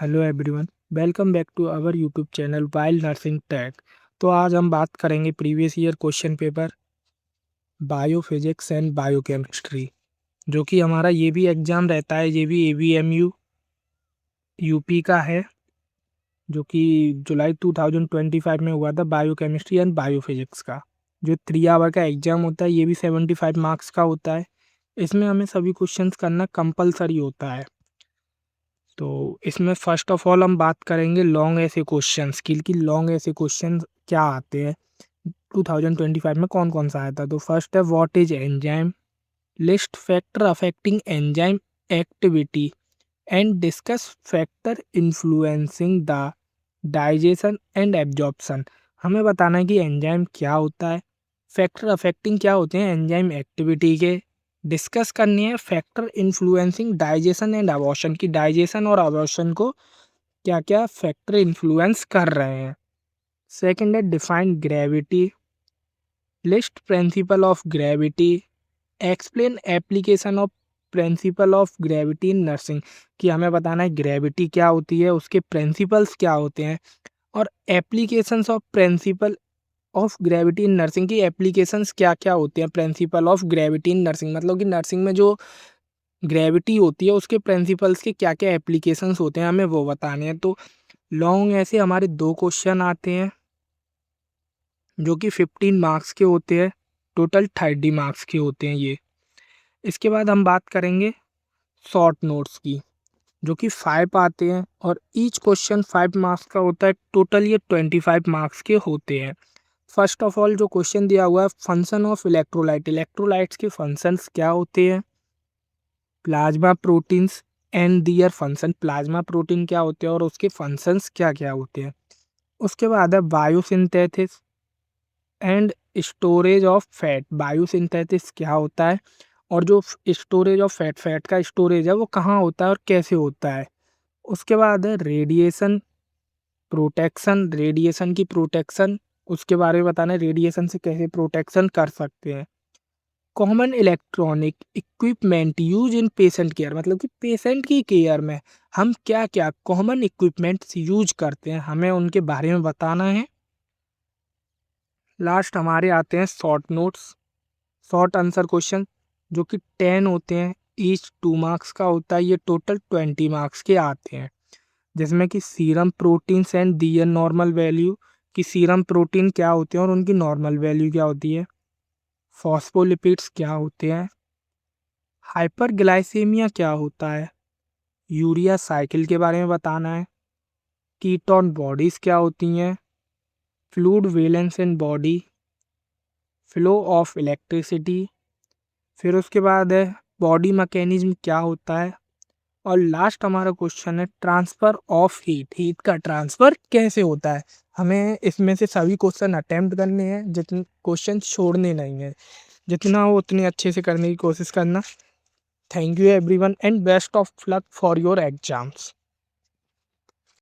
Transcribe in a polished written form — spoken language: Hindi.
Hello everyone, welcome back to our YouTube channel wild nursing tag. तो आज हम बात करेंगे previous year question paper biophysics and biochemistry, जो कि हमारा ये भी एग्ज़ाम रहता है। ये भी एवीएमयू यूपी का है, जो कि जुलाई 2025 में हुआ था। बायोकेमिस्ट्री एंड बायोफिजिक्स का जो 3 आवर का एग्ज़ाम होता है, ये भी 75 मार्क्स का होता है। इसमें हमें सभी क्वेश्चंस करना कंपलसरी होता है। तो इसमें फ़र्स्ट ऑफ ऑल हम बात करेंगे लॉन्ग ऐसे क्वेश्चंस की लॉन्ग ऐसे क्वेश्चंस क्या आते हैं 2025 में, कौन कौन सा आया था। तो फर्स्ट है, what is enzyme, list factor affecting enzyme activity and discuss factor influencing the digestion and absorption. हमें बताना है कि एंजाइम क्या होता है, फैक्टर अफेक्टिंग क्या होते हैं एंजाइम एक्टिविटी के, डिस्कस करनी है factor influencing digestion and abortion की डाइजेशन और अबॉर्शन को क्या क्या फैक्टर इन्फ्लुएंस कर रहे हैं। सेकंड है, define gravity, list principle of gravity, explain application of principle of gravity in nursing, कि हमें बताना है ग्रेविटी क्या होती है, उसके प्रिंसिपल्स क्या होते हैं, और applications of principle of gravity in nursing की एप्लीकेशंस क्या क्या होते हैं। Principle of gravity in nursing मतलब कि नर्सिंग में जो ग्रेविटी होती है उसके प्रिंसिपल्स के क्या क्या एप्लीकेशंस होते हैं, हमें वो बताने हैं। तो लॉन्ग ऐसे हमारे 2 क्वेश्चन आते हैं, जो कि 15 मार्क्स के होते हैं, टोटल 30 मार्क्स के होते हैं ये। इसके बाद हम बात करेंगे शॉर्ट नोट्स की, जो कि 5 आते हैं और ईच क्वेश्चन 5 मार्क्स का होता है। टोटल ये 25 मार्क्स के होते हैं। फर्स्ट ऑफ ऑल जो क्वेश्चन दिया हुआ है, फंक्शन ऑफ इलेक्ट्रोलाइट, इलेक्ट्रोलाइट्स के फंक्शंस क्या होते हैं, plasma proteins and their function, plasma protein क्या होते हैं और उसके फंक्शंस क्या क्या होते हैं। उसके बाद है biosynthesis and storage of fat, biosynthesis क्या होता है और जो स्टोरेज ऑफ फैट, फैट का स्टोरेज है वो कहाँ होता है और कैसे होता है। उसके बाद है रेडिएशन प्रोटेक्शन, रेडिएशन की प्रोटेक्शन, उसके बारे में बताना है रेडिएशन से कैसे प्रोटेक्शन कर सकते हैं। Common electronic equipment use in patient care, मतलब कि पेशेंट की केयर में हम क्या क्या कॉमन इक्विपमेंट्स यूज करते हैं, हमें उनके बारे में बताना है। लास्ट हमारे आते हैं short notes, short answer question, जो कि 10 होते हैं, ईच 2 मार्क्स का होता है। ये टोटल 20 मार्क्स के आते हैं, जिसमें कि serum proteins and their normal value, कि सीरम प्रोटीन क्या होते हैं और उनकी नॉर्मल वैल्यू क्या होती है। फॉस्फोलिपिड्स क्या होते हैं, हाइपरग्लाइसेमिया क्या होता है, यूरिया साइकिल के बारे में बताना है, कीटोन बॉडीज़ क्या होती हैं, fluid valence in body, flow of electricity, फिर उसके बाद है बॉडी मैकेनिज्म क्या होता है, और लास्ट हमारा क्वेश्चन है ट्रांसफ़र ऑफ हीट, हीट का ट्रांसफ़र कैसे होता है। हमें इसमें से सभी क्वेश्चन अटेम्प्ट करने हैं, जितने क्वेश्चन छोड़ने नहीं हैं, जितना हो उतने अच्छे से करने की कोशिश करना। Thank you everyone and best of luck for your exams.